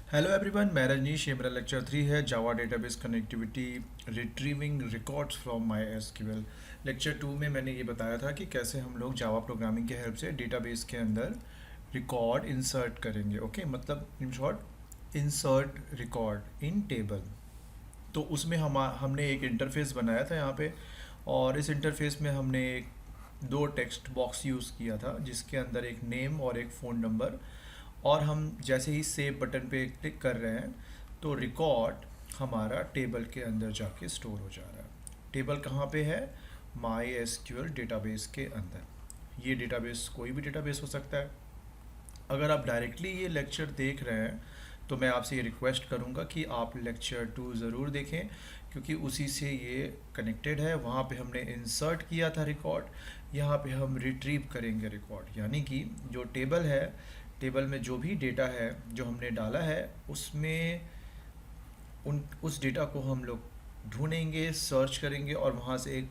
Hello everyone, मैं रजनीश। ये मेरा लेक्चर 3 है, जावा database connectivity retrieving records from my SQL. Lecture 2 में मैंने ये बताया था कि कैसे हम लोग जावा प्रोग्रामिंग के हेल्प से डेटाबेस के अंदर रिकॉर्ड इंसर्ट करेंगे। ओके, मतलब in short insert record in table. तो उसमें हमने एक इंटरफेस बनाया था यहाँ पे, और इस इंटरफेस में हमने दो टेक्स्ट बॉक्स यूज़ किया था जिसके अंदर एक नेम और एक फ़ोन नंबर। और हम जैसे ही सेव बटन पे क्लिक कर रहे हैं तो रिकॉर्ड हमारा टेबल के अंदर जाके स्टोर हो जा रहा है। टेबल कहाँ पे है? माई एसक्यूएल डेटाबेस के अंदर। ये डेटाबेस कोई भी डेटाबेस हो सकता है। अगर आप डायरेक्टली ये लेक्चर देख रहे हैं तो मैं आपसे ये रिक्वेस्ट करूँगा कि आप लेक्चर 2 ज़रूर देखें, क्योंकि उसी से ये कनेक्टेड है। वहाँ पे हमने इंसर्ट किया था रिकॉर्ड, यहाँ पे हम रिट्रीव करेंगे रिकॉर्ड। यानी कि जो टेबल है, टेबल में जो भी डेटा है जो हमने डाला है उसमें उस डेटा को हम लोग ढूंढेंगे, सर्च करेंगे और वहाँ से एक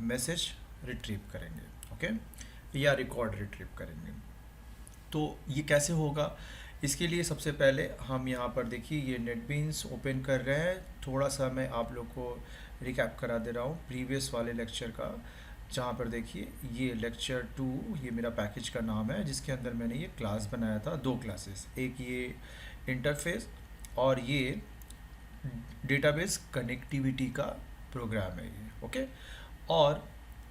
मैसेज रिट्रीव करेंगे। ओके, या रिकॉर्ड रिट्रीव करेंगे। तो ये कैसे होगा? इसके लिए सबसे पहले हम यहाँ पर देखिए ये नेटबीन्स ओपन कर रहे हैं। थोड़ा सा मैं आप लोग को रिकैप करा दे रहा हूँ प्रीवियस वाले लेक्चर का, जहाँ पर देखिए ये लेक्चर 2, ये मेरा पैकेज का नाम है जिसके अंदर मैंने ये क्लास बनाया था, दो क्लासेस, एक ये इंटरफेस और ये डेटाबेस कनेक्टिविटी का प्रोग्राम है ये। ओके, और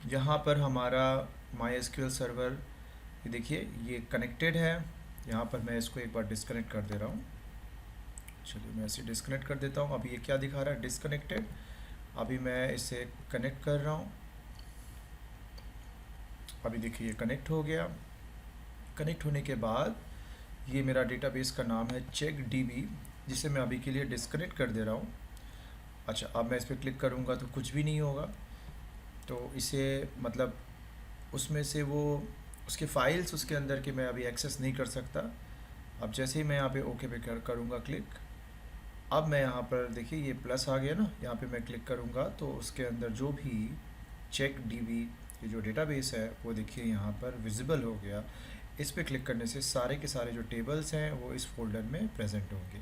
यहाँ पर हमारा माई एसक्यूएल सर्वर, ये देखिए ये कनेक्टेड है। यहाँ पर मैं इसको एक बार डिस्कनेक्ट कर दे रहा हूँ। चलिए मैं इसे डिस्कनेक्ट कर देता हूँ। अभी ये क्या दिखा रहा है? डिस्कनेक्टेड। अभी मैं इसे कनेक्ट कर रहा हूँ। अभी देखिए ये कनेक्ट हो गया। कनेक्ट होने के बाद ये मेरा डेटाबेस का नाम है चेक डीबी, जिसे मैं अभी के लिए डिस्कनेक्ट कर दे रहा हूँ। अच्छा, अब मैं इस पर क्लिक करूँगा तो कुछ भी नहीं होगा। तो इसे मतलब उसमें से वो उसके फाइल्स उसके अंदर के मैं अभी एक्सेस नहीं कर सकता। अब जैसे ही मैं यहाँ पे ओके पे करूँगा क्लिक, अब मैं यहाँ पर देखिए ये प्लस आ गया ना, यहाँ पे मैं क्लिक करूँगा तो उसके अंदर जो भी चेक डीबी ये जो डेटाबेस है वो देखिए यहाँ पर विजिबल हो गया। इस पे क्लिक करने से सारे के सारे जो टेबल्स हैं वो इस फोल्डर में प्रेजेंट होंगे।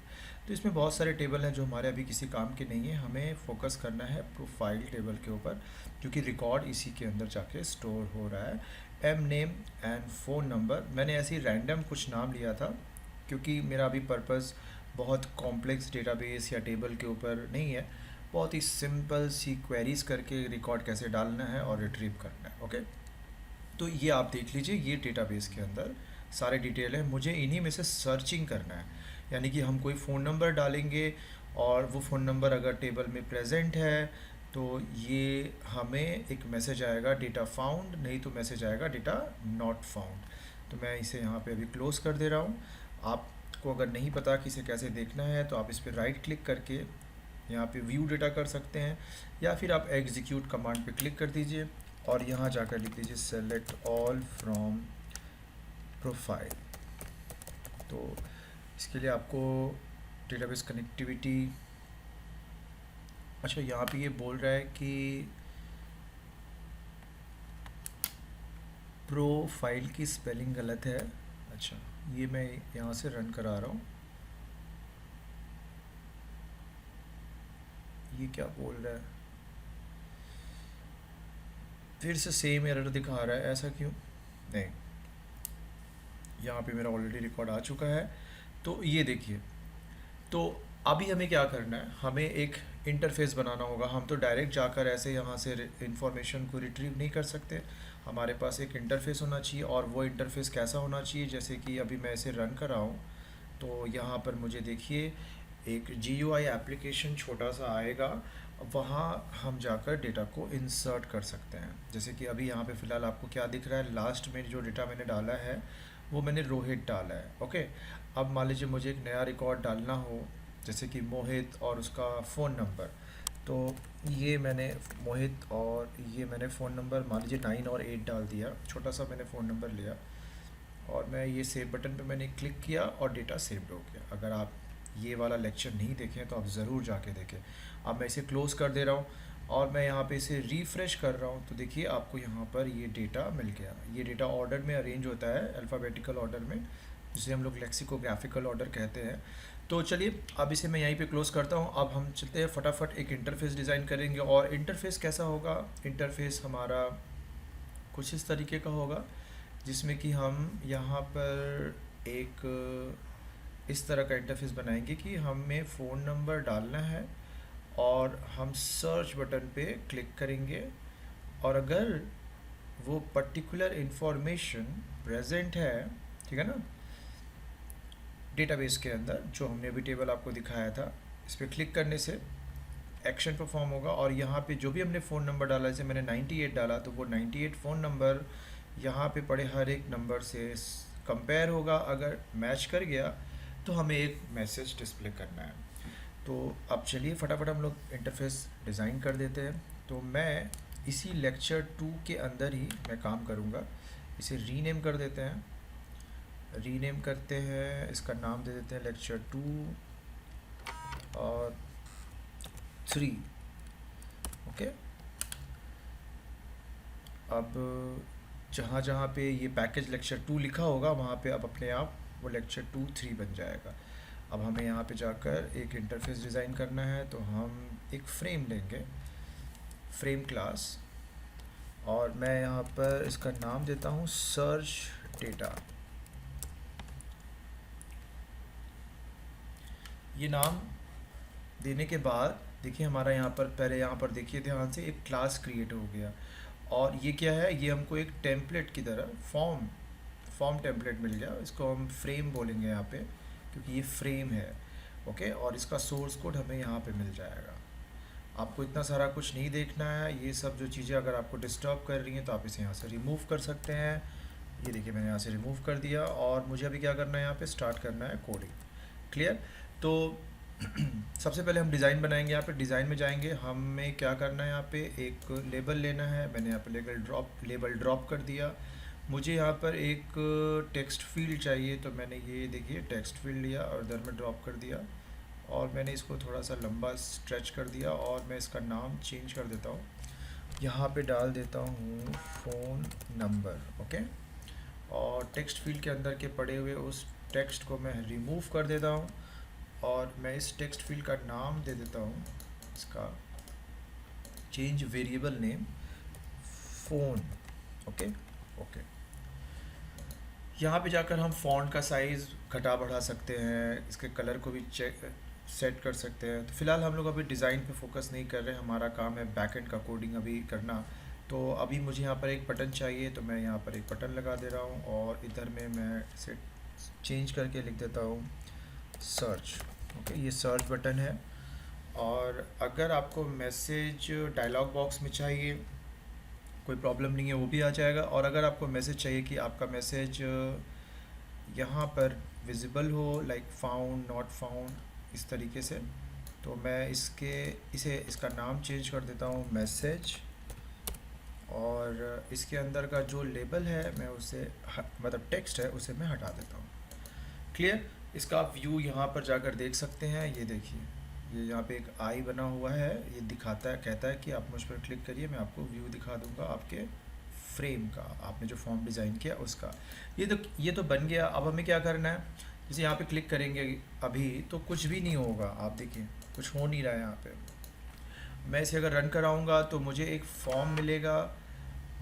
तो इसमें बहुत सारे टेबल हैं जो हमारे अभी किसी काम के नहीं है। हमें फोकस करना है प्रोफाइल टेबल के ऊपर, क्योंकि रिकॉर्ड इसी के अंदर जाके स्टोर हो रहा है। M name and phone number, मैंने ऐसे ही रैंडम कुछ नाम लिया था क्योंकि मेरा अभी पर्पज़ बहुत कॉम्प्लेक्स डेटाबेस या टेबल के ऊपर नहीं है। बहुत ही सिंपल सी क्वेरीज करके रिकॉर्ड कैसे डालना है और रिट्रीव करना है। ओके, तो ये आप देख लीजिए, ये डेटाबेस के अंदर सारे डिटेल है। मुझे इन्हीं में से सर्चिंग करना है, यानी कि हम कोई फ़ोन नंबर डालेंगे और वो फ़ोन नंबर अगर टेबल में प्रेजेंट है तो ये हमें एक मैसेज आएगा डेटा फाउंड, नहीं तो मैसेज आएगा डेटा नॉट फाउंड। तो मैं इसे यहाँ पे अभी क्लोज़ कर दे रहा हूँ। आपको अगर नहीं पता कि इसे कैसे देखना है तो आप इस पर राइट क्लिक करके यहाँ पे व्यू डेटा कर सकते हैं, या फिर आप एग्जीक्यूट कमांड पे क्लिक कर दीजिए और यहाँ जाकर लिख लीजिए सेलेक्ट ऑल फ्रॉम प्रोफाइल। तो इसके लिए आपको डेटाबेस कनेक्टिविटी, अच्छा यहाँ पे ये बोल रहा है कि प्रोफाइल की स्पेलिंग गलत है। अच्छा, ये मैं यहाँ से रन करा रहा हूँ। ये क्या बोल रहा है? फिर से सेम एरर दिखा रहा है, ऐसा क्यों? नहीं, यहाँ पे मेरा ऑलरेडी रिकॉर्ड आ चुका है। तो ये देखिए, तो अभी हमें क्या करना है, हमें एक इंटरफेस बनाना होगा। हम तो डायरेक्ट जाकर ऐसे यहाँ से इंफॉर्मेशन को रिट्रीव नहीं कर सकते। हमारे पास एक इंटरफेस होना चाहिए, और वो इंटरफेस कैसा होना चाहिए, जैसे कि अभी मैं इसे रन कर रहा हूँ तो यहाँ पर मुझे देखिए एक GUI एप्लीकेशन छोटा सा आएगा। वहाँ हम जाकर डेटा को इंसर्ट कर सकते हैं। जैसे कि अभी यहाँ पे फ़िलहाल आपको क्या दिख रहा है, लास्ट में जो डेटा मैंने डाला है वो मैंने रोहित डाला है। ओके, अब मान लीजिए मुझे एक नया रिकॉर्ड डालना हो, जैसे कि मोहित और उसका फ़ोन नंबर। तो ये मैंने मोहित और ये मैंने फ़ोन नंबर मान लीजिए 9 और 8 डाल दिया, छोटा सा मैंने फ़ोन नंबर लिया और मैं ये सेव बटन पे मैंने क्लिक किया और डेटा सेव्ड हो गया। अगर आप ये वाला लेक्चर नहीं देखें तो आप ज़रूर जाके देखें। अब मैं इसे क्लोज़ कर दे रहा हूँ और मैं यहाँ पे इसे रिफ़्रेश कर रहा हूँ तो देखिए आपको यहाँ पर ये डेटा मिल गया। ये डेटा ऑर्डर में अरेंज होता है, अल्फ़ाबेटिकल ऑर्डर में, जिसे हम लोग लेक्सिकोग्राफिकल ऑर्डर कहते हैं। तो चलिए अब इसे मैं यहीं पे क्लोज़ करता हूँ। अब हम चलते हैं फटाफट एक इंटरफेस डिज़ाइन करेंगे। और इंटरफेस कैसा होगा? इंटरफेस हमारा कुछ इस तरीके का होगा जिसमें कि हम यहाँ पर एक इस तरह का इंटरफेस बनाएंगे कि हमें फ़ोन नंबर डालना है और हम सर्च बटन पे क्लिक करेंगे, और अगर वो पर्टिकुलर इंफॉर्मेशन प्रेजेंट है, ठीक है ना, डेटाबेस के अंदर जो हमने अभी टेबल आपको दिखाया था, इस पर क्लिक करने से एक्शन परफॉर्म होगा। और यहाँ पे जो भी हमने फ़ोन नंबर डाला, जैसे मैंने 98 डाला, तो वो 98 फ़ोन नंबर यहाँ पे पड़े हर एक नंबर से कंपेयर होगा। अगर मैच कर गया तो हमें एक मैसेज डिस्प्ले करना है। तो अब चलिए फटाफट हम लोग इंटरफेस डिज़ाइन कर देते हैं। तो मैं इसी लेक्चर 2 के अंदर ही मैं काम करूँगा। इसे रीनेम कर देते हैं, रीनेम करते हैं, इसका नाम दे देते हैं लेक्चर 2 और 3। ओके, अब जहाँ जहाँ पे ये पैकेज लेक्चर 2 लिखा होगा वहाँ पे अब अपने आप वो लेक्चर 2 3 बन जाएगा। अब हमें यहाँ पे जाकर एक इंटरफेस डिज़ाइन करना है, तो हम एक फ्रेम लेंगे, फ्रेम क्लास, और मैं यहाँ पर इसका नाम देता हूँ सर्च डेटा। ये नाम देने के बाद देखिए हमारा यहाँ पर, पहले यहाँ पर देखिए ध्यान से, एक क्लास क्रिएट हो गया। और ये क्या है? ये हमको एक टेम्पलेट की तरह फॉर्म टेम्पलेट मिल गया। इसको हम फ्रेम बोलेंगे यहाँ पे, क्योंकि ये फ्रेम है। ओके, और इसका सोर्स कोड हमें यहाँ पे मिल जाएगा। आपको इतना सारा कुछ नहीं देखना है। ये सब जो चीज़ें अगर आपको डिस्टर्ब कर रही हैं तो आप इसे यहाँ से रिमूव कर सकते हैं। ये देखिए मैंने यहाँ से रिमूव कर दिया, और मुझे अभी क्या करना है, यहाँ पे स्टार्ट करना है कोडिंग। क्लियर? तो सबसे पहले हम डिज़ाइन बनाएंगे। यहाँ पे डिज़ाइन में जाएंगे, हमें क्या करना है, यहाँ पे एक लेबल लेना है। मैंने यहाँ पे लेबल ड्रॉप कर दिया। मुझे यहाँ पर एक टेक्स्ट फील्ड चाहिए, तो मैंने ये देखिए टेक्स्ट फील्ड लिया और इधर में ड्रॉप कर दिया, और मैंने इसको थोड़ा सा लंबा स्ट्रेच कर दिया, और मैं इसका नाम चेंज कर देता हूँ। यहाँ पे डाल देता हूँ फ़ोन नंबर। ओके, और टेक्स्ट फील्ड के अंदर के पड़े हुए उस टेक्स्ट को मैं रिमूव कर देता हूँ, और मैं इस टेक्स्ट फील्ड का नाम दे देता हूँ, इसका change variable name phone. Okay okay, यहाँ पे जाकर हम फ़ॉन्ट का साइज़ घटा बढ़ा सकते हैं, इसके कलर को भी सेट कर सकते हैं। तो फ़िलहाल हम लोग अभी डिज़ाइन पे फोकस नहीं कर रहे, हमारा काम है बैकएंड का कोडिंग अभी करना। तो अभी मुझे यहाँ पर एक बटन चाहिए, तो मैं यहाँ पर एक बटन लगा दे रहा हूँ, और इधर में मैं इसे चेंज करके लिख देता हूँ सर्च। ओके, ये सर्च बटन है। और अगर आपको मैसेज डायलॉग बॉक्स में चाहिए, कोई प्रॉब्लम नहीं है, वो भी आ जाएगा। और अगर आपको मैसेज चाहिए कि आपका मैसेज यहाँ पर विजिबल हो, लाइक फाउंड, नॉट फाउंड, इस तरीके से, तो मैं इसका नाम चेंज कर देता हूँ मैसेज, और इसके अंदर का जो लेबल है मैं उसे मतलब टेक्स्ट है उसे मैं हटा देता हूँ। क्लियर? इसका आप व्यू यहाँ पर जाकर देख सकते हैं। ये देखिए, ये यहाँ पे एक आई बना हुआ है, ये दिखाता है, कहता है कि आप मुझ पर क्लिक करिए, मैं आपको व्यू दिखा दूंगा आपके फ्रेम का, आपने जो फॉर्म डिज़ाइन किया उसका। ये तो बन गया। अब हमें क्या करना है, जैसे यहाँ पे क्लिक करेंगे अभी तो कुछ भी नहीं होगा। आप देखिए कुछ हो नहीं रहा है यहाँ पे। मैं इसे अगर रन कराऊँगा तो मुझे एक फॉर्म मिलेगा,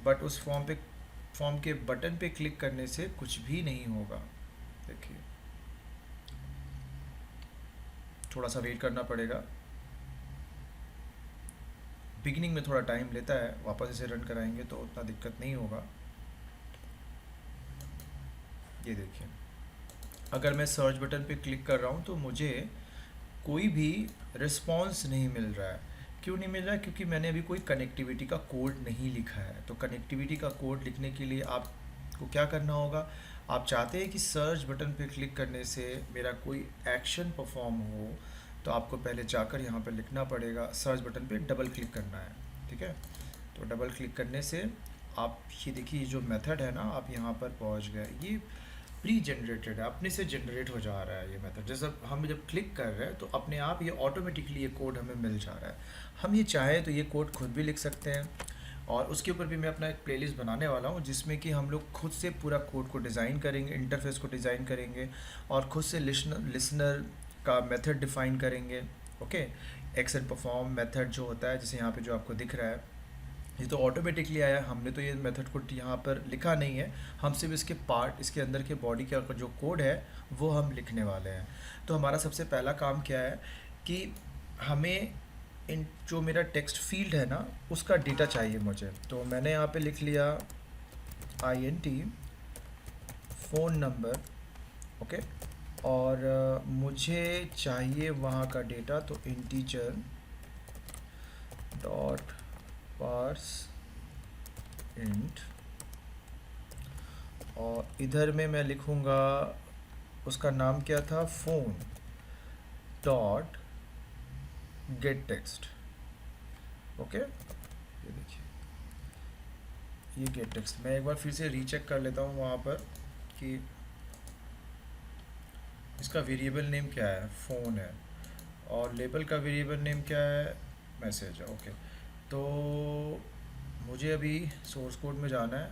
बट उस फॉर्म के बटन पे क्लिक करने से कुछ भी नहीं होगा। देखिए थोड़ा सा वेट करना पड़ेगा, बिगिनिंग में थोड़ा टाइम लेता है, वापस इसे रन कराएंगे तो उतना दिक्कत नहीं होगा। ये देखिए, अगर मैं सर्च बटन पे क्लिक कर रहा हूँ तो मुझे कोई भी रिस्पॉन्स नहीं मिल रहा है। क्यों नहीं मिल रहा है? क्योंकि मैंने अभी कोई कनेक्टिविटी का कोड नहीं लिखा है। तो कनेक्टिविटी का कोड लिखने के लिए आपको क्या करना होगा, आप चाहते हैं कि सर्च बटन पे क्लिक करने से मेरा कोई एक्शन परफॉर्म हो, तो आपको पहले जाकर यहाँ पर लिखना पड़ेगा, सर्च बटन पे डबल क्लिक करना है। ठीक है, तो डबल क्लिक करने से आप ये देखिए जो मेथड है ना, आप यहाँ पर पहुँच गए। ये प्री जनरेटेड है, अपने से जनरेट हो जा रहा है ये मेथड। जैसे हम जब क्लिक कर रहे हैं तो अपने आप ये ऑटोमेटिकली ये कोड हमें मिल जा रहा है। हम ये चाहें तो ये कोड खुद भी लिख सकते हैं, और उसके ऊपर भी मैं अपना एक प्लेलिस्ट बनाने वाला हूँ जिसमें कि हम लोग खुद से पूरा कोड को डिज़ाइन करेंगे, इंटरफेस को डिज़ाइन करेंगे, और खुद से लिसनर का मेथड डिफाइन करेंगे। ओके, एक्सेल परफॉर्म मेथड जो होता है, जैसे यहाँ पे जो आपको दिख रहा है, ये तो ऑटोमेटिकली आया, हमने तो ये मेथड को यहाँ पर लिखा नहीं है, हम सिर्फ इसके पार्ट, इसके अंदर के बॉडी का जो कोड है वो हम लिखने वाले हैं। तो हमारा सबसे पहला काम क्या है कि हमें इन जो मेरा टेक्स्ट फील्ड है ना उसका डेटा चाहिए मुझे। तो मैंने यहाँ पे लिख लिया INT फ़ोन नंबर। ओके, और मुझे चाहिए वहाँ का डेटा, तो इंटीजर डॉट पार्स इंट, और इधर में मैं लिखूँगा उसका नाम क्या था, phone dot gate text. Okay, ये देखिए ये गेट टेक्स्ट। मैं एक बार फिर से रीचेक कर लेता हूँ वहाँ पर कि इसका वेरिएबल नेम क्या है, फ़ोन है, और लेबल का वेरिएबल नेम क्या है, मैसेज है। ओके, तो मुझे अभी सोर्स कोड में जाना है।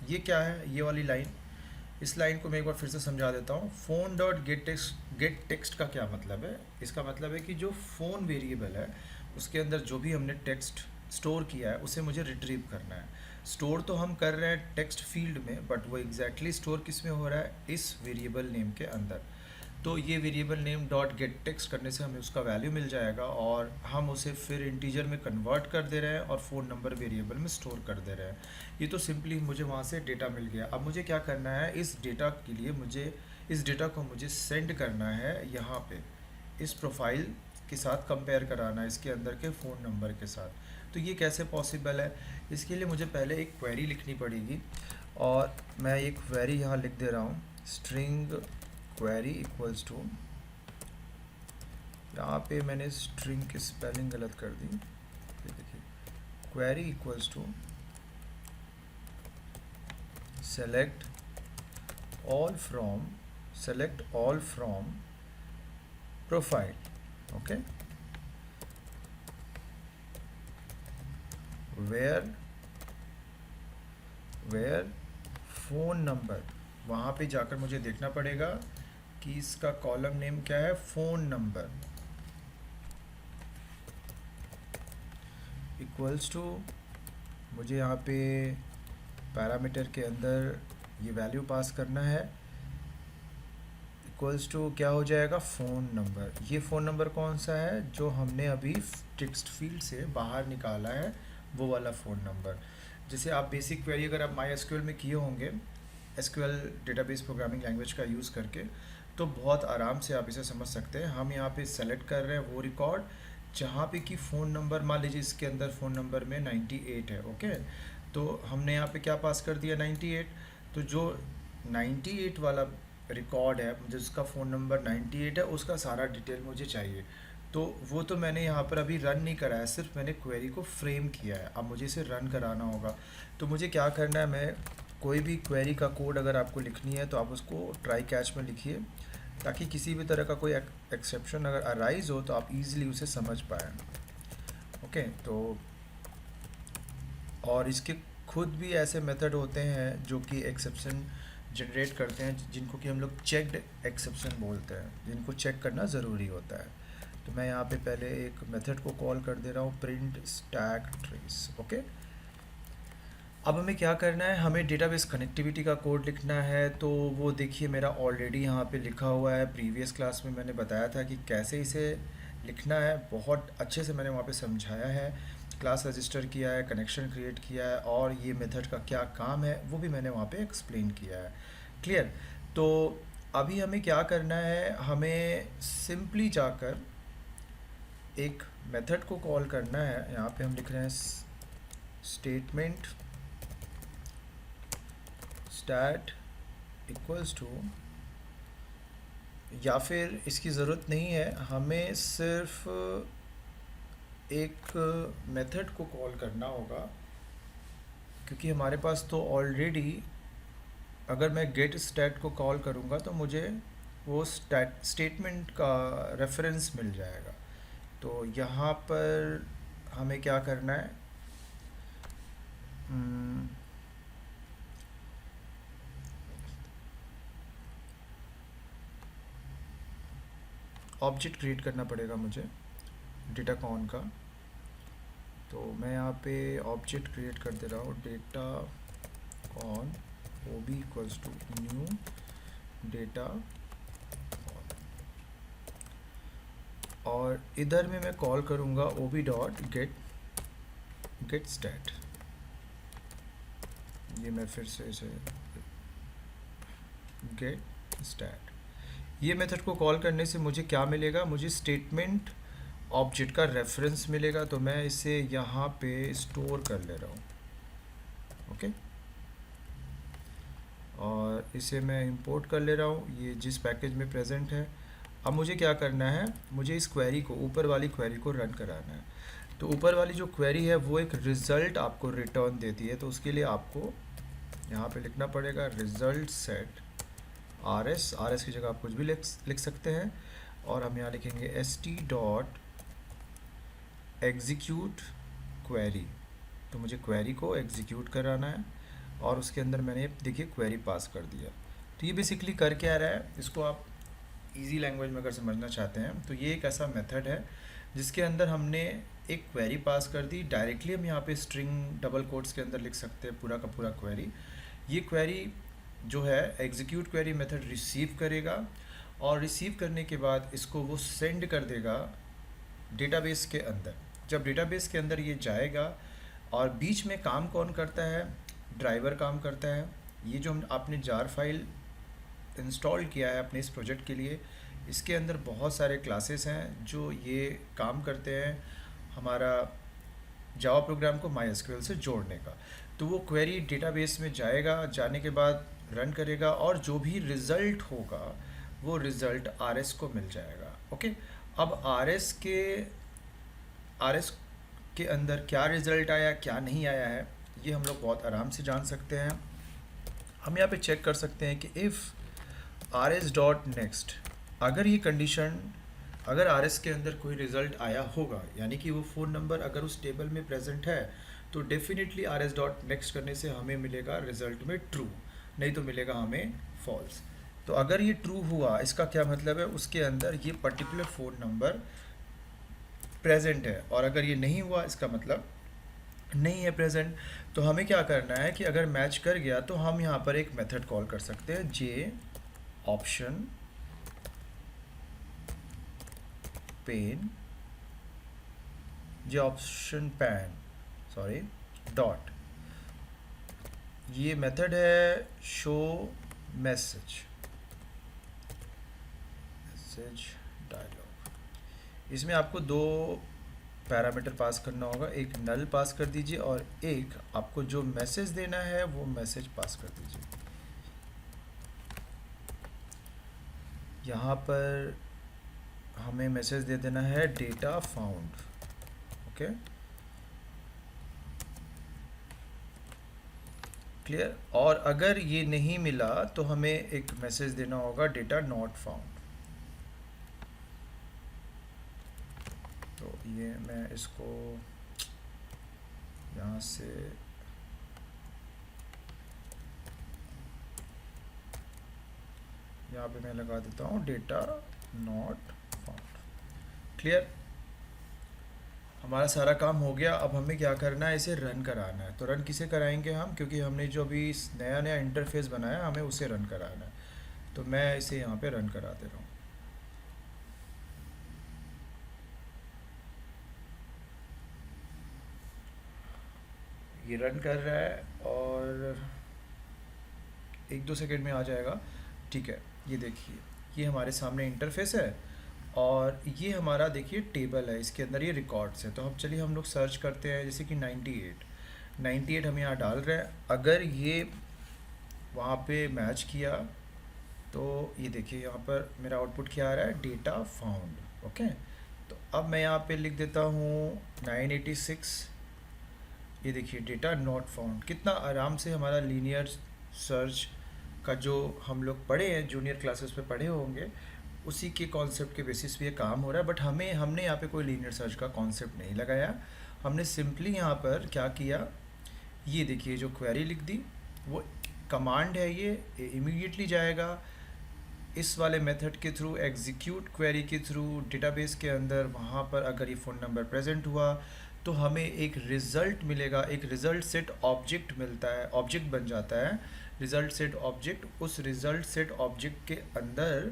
ये क्या है, ये वाली लाइन, इस लाइन को मैं एक बार फिर से समझा देता हूँ। फ़ोन डॉट गेट टेक्स्ट का क्या मतलब है, इसका मतलब है कि जो फ़ोन वेरिएबल है उसके अंदर जो भी हमने टेक्स्ट स्टोर किया है उसे मुझे रिट्रीव करना है। स्टोर तो हम कर रहे हैं टेक्स्ट फील्ड में, बट वो एग्जैक्टली स्टोर किस में हो रहा है, इस वेरिएबल नेम के अंदर। तो ये variable name dot gate text करने से हमें उसका वैल्यू मिल जाएगा, और हम उसे फिर इंटीजर में कन्वर्ट कर दे रहे हैं और फ़ोन नंबर वेरिएबल में स्टोर कर दे रहे हैं। ये तो सिंपली मुझे वहाँ से डेटा मिल गया। अब मुझे क्या करना है, इस डेटा के लिए मुझे इस डेटा को मुझे सेंड करना है यहाँ पे, इस प्रोफाइल के साथ कंपेयर कराना है इसके अंदर के फ़ोन नंबर के साथ। तो ये कैसे पॉसिबल है, इसके लिए मुझे पहले एक क्वेरी लिखनी पड़ेगी, और मैं एक क्वेरी यहाँ लिख दे रहा हूँ, स्ट्रिंग क्वेरी इक्वल्स टू, यहाँ पे मैंने स्ट्रिंग की स्पेलिंग गलत कर दी, ये देखिए, query equals to select all from profile. Okay, where phone number, वहाँ पे जाकर मुझे देखना पड़ेगा कि इसका कॉलम नेम क्या है, फ़ोन नंबर इक्वल्स टू, मुझे यहाँ पे पैरामीटर के अंदर ये वैल्यू पास करना है, इक्वल्स टू क्या हो जाएगा, फ़ोन नंबर। ये फ़ोन नंबर कौन सा है, जो हमने अभी टेक्स्ट फील्ड से बाहर निकाला है, वो वाला फ़ोन नंबर। जैसे आप बेसिक क्वेरी अगर आप MySQL में किए होंगे, SQL डेटाबेस प्रोग्रामिंग लैंग्वेज का यूज़ करके, तो बहुत आराम से आप इसे समझ सकते हैं। हम यहाँ पे सेलेक्ट कर रहे हैं वो रिकॉर्ड जहाँ पे कि फ़ोन नंबर, मान लीजिए इसके अंदर फ़ोन नंबर में 98 है। ओके, तो हमने यहाँ पे क्या पास कर दिया, 98। तो जो 98 वाला रिकॉर्ड है, जिसका फ़ोन नंबर 98 है, उसका सारा डिटेल मुझे चाहिए। तो वो तो मैंने यहाँ पर अभी रन नहीं कराया, सिर्फ मैंने क्वेरी को फ्रेम किया है। अब मुझे इसे रन कराना होगा। तो मुझे क्या करना है, मैं कोई भी क्वेरी का कोड अगर आपको लिखनी है तो आप उसको ट्राई कैच में लिखिए, ताकि किसी भी तरह का कोई एक्सेप्शन अगर अराइज हो तो आप इजीली उसे समझ पाएँ। ओके, तो और इसके खुद भी ऐसे मेथड होते हैं जो कि एक्सेप्शन जनरेट करते हैं, जिनको कि हम लोग चेक्ड एक्सेप्शन बोलते हैं, जिनको चेक करना ज़रूरी होता है। तो मैं यहाँ पे पहले एक मेथड को कॉल कर दे रहा हूँ, प्रिंट स्टैक ट्रेस। ओके, अब हमें क्या करना है, हमें डेटाबेस कनेक्टिविटी का कोड लिखना है। तो वो देखिए मेरा ऑलरेडी यहाँ पे लिखा हुआ है, प्रीवियस क्लास में मैंने बताया था कि कैसे इसे लिखना है, बहुत अच्छे से मैंने वहाँ पे समझाया है, क्लास रजिस्टर किया है, कनेक्शन क्रिएट किया है, और ये मेथड का क्या काम है वो भी मैंने वहाँ पे एक्सप्लेन किया है। क्लियर? तो अभी हमें क्या करना है, हमें सिंपली जाकर एक मेथड को कॉल करना है। यहाँ पे हम लिख रहे हैं स्टेटमेंट स्टैट इक्वल्स टू, या फिर इसकी ज़रूरत नहीं है, हमें सिर्फ एक मेथड को कॉल करना होगा, क्योंकि हमारे पास तो ऑलरेडी, अगर मैं गेट स्टैट को कॉल करूँगा तो मुझे वो स्टेटमेंट का रेफरेंस मिल जाएगा। तो यहाँ पर हमें क्या करना है, ऑब्जेक्ट क्रिएट करना पड़ेगा मुझे डेटा कॉन का। तो मैं यहाँ पे ऑब्जेक्ट क्रिएट कर दे रहा हूँ, डेटा कॉन ob equals to new data, और इधर में मैं कॉल करूँगा ob डॉट गेट स्टैट। ये मैं फिर से इसे गेट स्टैट, ये मेथड को कॉल करने से मुझे क्या मिलेगा, मुझे स्टेटमेंट ऑब्जेक्ट का रेफरेंस मिलेगा। तो मैं इसे यहाँ पे स्टोर कर ले रहा हूँ, ओके। और इसे मैं इंपोर्ट कर ले रहा हूँ, ये जिस पैकेज में प्रेजेंट है। अब मुझे क्या करना है, मुझे इस क्वेरी को, ऊपर वाली क्वेरी को रन कराना है। तो ऊपर वाली जो क्वेरी है वो एक रिज़ल्ट आपको रिटर्न देती है। तो उसके लिए आपको यहाँ पे लिखना पड़ेगा रिज़ल्ट सेट आर एस की जगह आप कुछ भी लिख सकते हैं। और हम यहाँ लिखेंगे st डॉट एग्जीक्यूट क्वेरी। तो मुझे क्वेरी को एग्जीक्यूट कराना है और उसके अंदर मैंने देखिए क्वेरी पास कर दिया। तो ये बेसिकली कर क्या रहा है, इसको आप इजी लैंग्वेज में अगर समझना चाहते हैं तो ये एक ऐसा मेथड है जिसके अंदर हमने एक क्वेरी पास कर दी। डायरेक्टली हम यहाँ पे स्ट्रिंग डबल कोट्स के अंदर लिख सकते हैं पूरा का पूरा क्वेरी। ये क्वेरी जो है एग्जीक्यूट क्वेरी मेथड रिसीव करेगा और रिसीव करने के बाद इसको वो सेंड कर देगा डेटाबेस के अंदर। जब डेटाबेस के अंदर ये जाएगा, और बीच में काम कौन करता है, ड्राइवर काम करता है। ये जो हम आपने जार फाइल इंस्टॉल किया है अपने इस प्रोजेक्ट के लिए, इसके अंदर बहुत सारे क्लासेस हैं जो ये काम करते हैं हमारा जावा प्रोग्राम को MySQL से जोड़ने का। तो वो क्वेरी डेटाबेस में जाएगा, जाने के बाद रन करेगा और जो भी रिज़ल्ट होगा वो रिज़ल्ट RS को मिल जाएगा, ओके। अब RS के अंदर क्या रिज़ल्ट आया क्या नहीं आया है ये हम लोग बहुत आराम से जान सकते हैं। हम यहाँ पे चेक कर सकते हैं कि इफ़ RS डॉट नेक्स्ट, अगर ये कंडीशन, अगर RS के अंदर कोई रिज़ल्ट आया होगा, यानी कि वो फ़ोन नंबर अगर उस टेबल में प्रेजेंट है, तो डेफिनेटली RS डॉट नेक्स्ट करने से हमें मिलेगा रिज़ल्ट में ट्रू, नहीं तो मिलेगा हमें फॉल्स। तो अगर ये ट्रू हुआ, इसका क्या मतलब है, उसके अंदर ये पर्टिकुलर फ़ोन नंबर प्रेजेंट है। और अगर ये नहीं हुआ, इसका मतलब नहीं है प्रेजेंट। तो हमें क्या करना है कि अगर मैच कर गया तो हम यहाँ पर एक मेथड कॉल कर सकते हैं, जे ऑप्शन पेन, जे ऑप्शन पैन सॉरी डॉट, ये मेथड है शो मैसेज डायलॉग। इसमें आपको दो पैरामीटर पास करना होगा, एक नल पास कर दीजिए और एक आपको जो मैसेज देना है वो मैसेज पास कर दीजिए। यहाँ पर हमें मैसेज दे देना है डेटा फाउंड, ओके, क्लियर। और अगर ये नहीं मिला तो हमें एक मैसेज देना होगा डेटा नॉट फाउंड। तो ये मैं इसको यहाँ से यहाँ पे मैं लगा देता हूँ डेटा नॉट फाउंड, क्लियर। हमारा सारा काम हो गया। अब हमें क्या करना है, इसे रन कराना है। तो रन किसे कराएंगे हम, क्योंकि हमने जो अभी नया नया इंटरफेस बनाया हमें उसे रन कराना है। तो मैं इसे यहाँ पे रन करा दे रहा हूँ। ये रन कर रहा है और 1-2 सेकेंड में आ जाएगा, ठीक है। ये देखिए, ये हमारे सामने इंटरफेस है और ये हमारा देखिए टेबल है, इसके अंदर ये रिकॉर्ड्स है। तो हम चलिए हम लोग सर्च करते हैं, जैसे कि 98 हम यहाँ डाल रहे हैं। अगर ये वहाँ पे मैच किया तो ये देखिए यहाँ पर मेरा आउटपुट क्या आ रहा है, डेटा फाउंड, ओके। तो अब मैं यहाँ पे लिख देता हूँ 986, ये देखिए डेटा नॉट फाउंड। कितना आराम से हमारा लीनियर सर्च का जो हम लोग पढ़े हैं, जूनियर क्लासेस पे पढ़े होंगे, उसी के कॉन्सेप्ट के बेसिस पे ये काम हो रहा है। बट हमने यहाँ पे कोई लीनियर सर्च का कॉन्सेप्ट नहीं लगाया। हमने सिंपली यहाँ पर क्या किया, ये देखिए जो क्वेरी लिख दी, वो कमांड है, ये इमीडिएटली जाएगा इस वाले मेथड के थ्रू, एग्जीक्यूट क्वेरी के थ्रू डेटाबेस के अंदर, वहाँ पर अगर ये फ़ोन नंबर प्रेजेंट हुआ तो हमें एक रिज़ल्ट मिलेगा, एक रिज़ल्ट सेट ऑब्जेक्ट मिलता है, ऑब्जेक्ट बन जाता है रिज़ल्ट सेट ऑब्जेक्ट। उस रिज़ल्ट सेट ऑब्जेक्ट के अंदर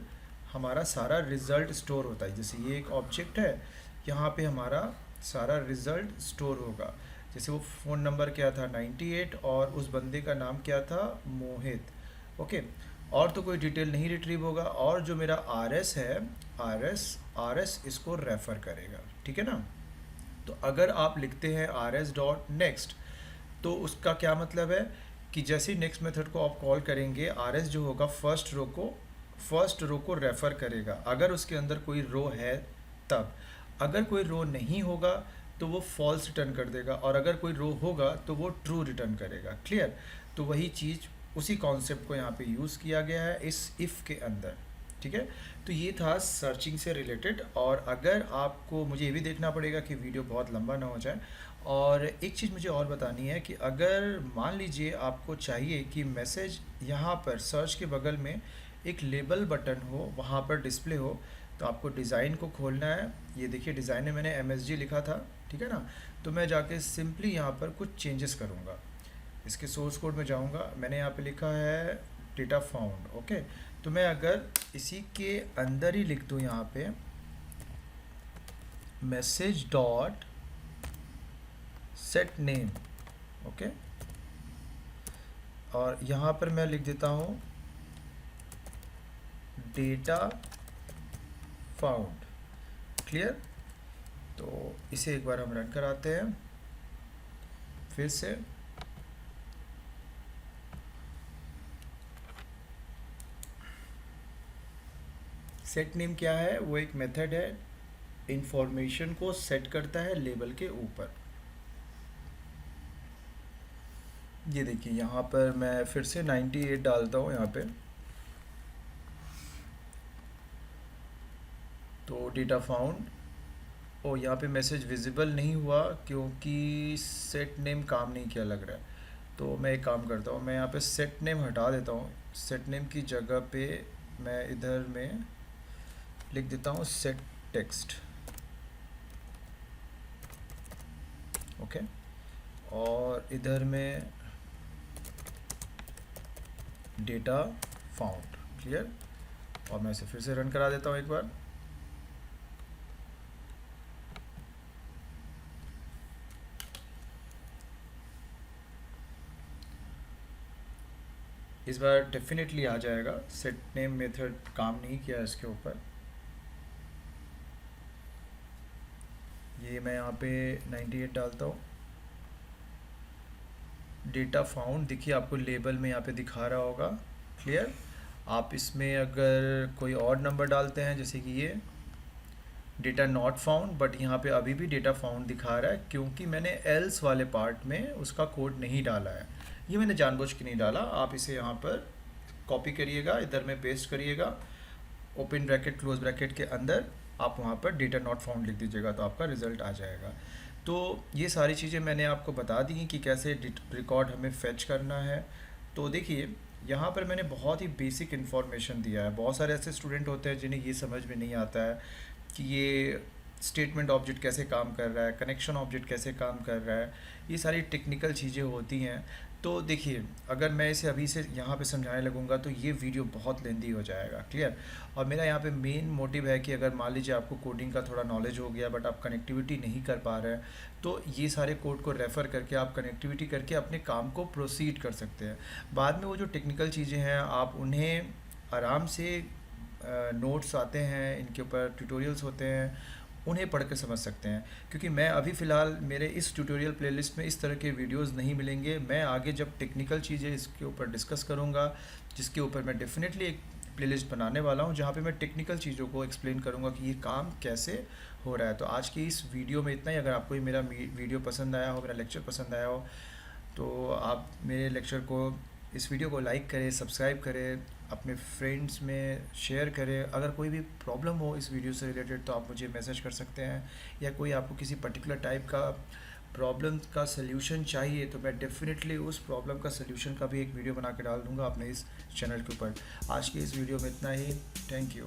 हमारा सारा रिज़ल्ट स्टोर होता है। जैसे ये एक ऑब्जेक्ट है, यहाँ पे हमारा सारा रिज़ल्ट स्टोर होगा। जैसे वो फ़ोन नंबर क्या था 98 और उस बंदे का नाम क्या था मोहित, ओके। और तो कोई डिटेल नहीं रिट्रीव होगा, और जो मेरा आर एस है, आर एस इसको रेफ़र करेगा, ठीक है ना। तो अगर आप लिखते हैं आर एस डॉट नेक्स्ट, तो उसका क्या मतलब है कि जैसे ही नेक्स्ट मेथड को आप कॉल करेंगे, आर एस जो होगा फर्स्ट रो को रेफ़र करेगा, अगर उसके अंदर कोई रो है तब। अगर कोई रो नहीं होगा तो वो फॉल्स रिटर्न कर देगा, और अगर कोई रो होगा तो वो ट्रू रिटर्न करेगा। क्लियर। तो वही चीज़, उसी कॉन्सेप्ट को यहाँ पे यूज़ किया गया है इस इफ़ के अंदर, ठीक है। तो ये था सर्चिंग से रिलेटेड। और अगर आपको, मुझे ये भी देखना पड़ेगा कि वीडियो बहुत लंबा ना हो जाए। और एक चीज़ मुझे और बतानी है कि अगर मान लीजिए आपको चाहिए कि मैसेज यहाँ पर सर्च के बगल में एक लेबल बटन हो, वहाँ पर डिस्प्ले हो, तो आपको डिज़ाइन को खोलना है। ये देखिए डिज़ाइन में मैंने MSG लिखा था, ठीक है ना। तो मैं जाके सिंपली यहाँ पर कुछ चेंजेस करूँगा, इसके सोर्स कोड में जाऊँगा, मैंने यहाँ पे लिखा है डेटा फाउंड, ओके। तो मैं अगर इसी के अंदर ही लिख दूँ यहाँ पे message dot set name, okay, और यहाँ पर मैं लिख देता हूँ डेटा फाउंड। क्लियर। तो इसे एक बार हम रन कराते हैं फिर से। सेट नेम क्या है, वो एक मेथड है, इंफॉर्मेशन को सेट करता है लेबल के ऊपर। ये देखिए यहाँ पर मैं फिर से 98 डालता हूँ यहाँ पे, तो डेटा फाउंड। और यहाँ पे मैसेज विजिबल नहीं हुआ क्योंकि सेट नेम काम नहीं किया लग रहा है। तो मैं एक काम करता हूँ, मैं यहाँ पे सेट नेम हटा देता हूँ। सेट नेम की जगह पे मैं इधर में लिख देता हूँ सेट टेक्स्ट, ओके। और इधर में डेटा फाउंड। क्लियर। और मैं इसे फिर से रन करा देता हूँ एक बार। इस बार डेफिनेटली आ जाएगा। सेट नेम मेथड काम नहीं किया इसके ऊपर। ये मैं यहाँ पे 98 डालता हूँ। डेटा फाउंड देखिए आपको लेबल में यहाँ पे दिखा रहा होगा। क्लियर। आप इसमें अगर कोई और नंबर डालते हैं, जैसे कि ये डेटा नॉट फाउंड, बट यहाँ पे अभी भी डेटा फाउंड दिखा रहा है क्योंकि मैंने एल्स वाले पार्ट में उसका कोड नहीं डाला है। ये मैंने जानबूझ के नहीं डाला। आप इसे यहाँ पर कॉपी करिएगा, इधर में पेस्ट करिएगा, ओपन ब्रैकेट क्लोज ब्रैकेट के अंदर आप वहाँ पर डेटा नॉट फाउंड लिख दीजिएगा, तो आपका रिज़ल्ट आ जाएगा। तो ये सारी चीज़ें मैंने आपको बता दी कि कैसे रिकॉर्ड हमें फेच करना है। तो देखिए यहाँ पर मैंने बहुत ही बेसिक इन्फॉर्मेशन दिया है। बहुत सारे ऐसे स्टूडेंट होते हैं जिन्हें ये समझ में नहीं आता है कि ये स्टेटमेंट ऑब्जेक्ट कैसे काम कर रहा है, कनेक्शन ऑब्जेक्ट कैसे काम कर रहा है, ये सारी टेक्निकल चीज़ें होती हैं। तो देखिए अगर मैं इसे अभी से यहाँ पे समझाने लगूँगा तो ये वीडियो बहुत लेंदी हो जाएगा। क्लियर। और मेरा यहाँ पे मेन मोटिव है कि अगर मान लीजिए आपको कोडिंग का थोड़ा नॉलेज हो गया बट आप कनेक्टिविटी नहीं कर पा रहे हैं, तो ये सारे कोड को रेफ़र करके आप कनेक्टिविटी करके अपने काम को प्रोसीड कर सकते हैं। बाद में वो जो टेक्निकल चीज़ें हैं आप उन्हें आराम से, नोट्स आते हैं, इनके ऊपर ट्यूटोरियल्स होते हैं, उन्हें पढ़ के समझ सकते हैं। क्योंकि मैं अभी फ़िलहाल मेरे इस ट्यूटोरियल प्लेलिस्ट में इस तरह के वीडियोस नहीं मिलेंगे। मैं आगे जब टेक्निकल चीज़ें इसके ऊपर डिस्कस करूँगा, जिसके ऊपर मैं डेफिनेटली एक प्लेलिस्ट बनाने वाला हूँ जहाँ पे मैं टेक्निकल चीज़ों को एक्सप्लेन करूँगा कि ये काम कैसे हो रहा है। तो आज की इस वीडियो में इतना ही। अगर आपको ये मेरा वीडियो पसंद आया हो, मेरा लेक्चर पसंद आया हो, तो आप मेरे लेक्चर को, इस वीडियो को लाइक करें, सब्सक्राइब करें, अपने फ्रेंड्स में शेयर करें। अगर कोई भी प्रॉब्लम हो इस वीडियो से रिलेटेड तो आप मुझे मैसेज कर सकते हैं, या कोई आपको किसी पर्टिकुलर टाइप का प्रॉब्लम का सल्यूशन चाहिए तो मैं डेफिनेटली उस प्रॉब्लम का सल्यूशन का भी एक वीडियो बना के डाल दूंगा अपने इस चैनल के ऊपर। आज की इस वीडियो में इतना ही। Thank you.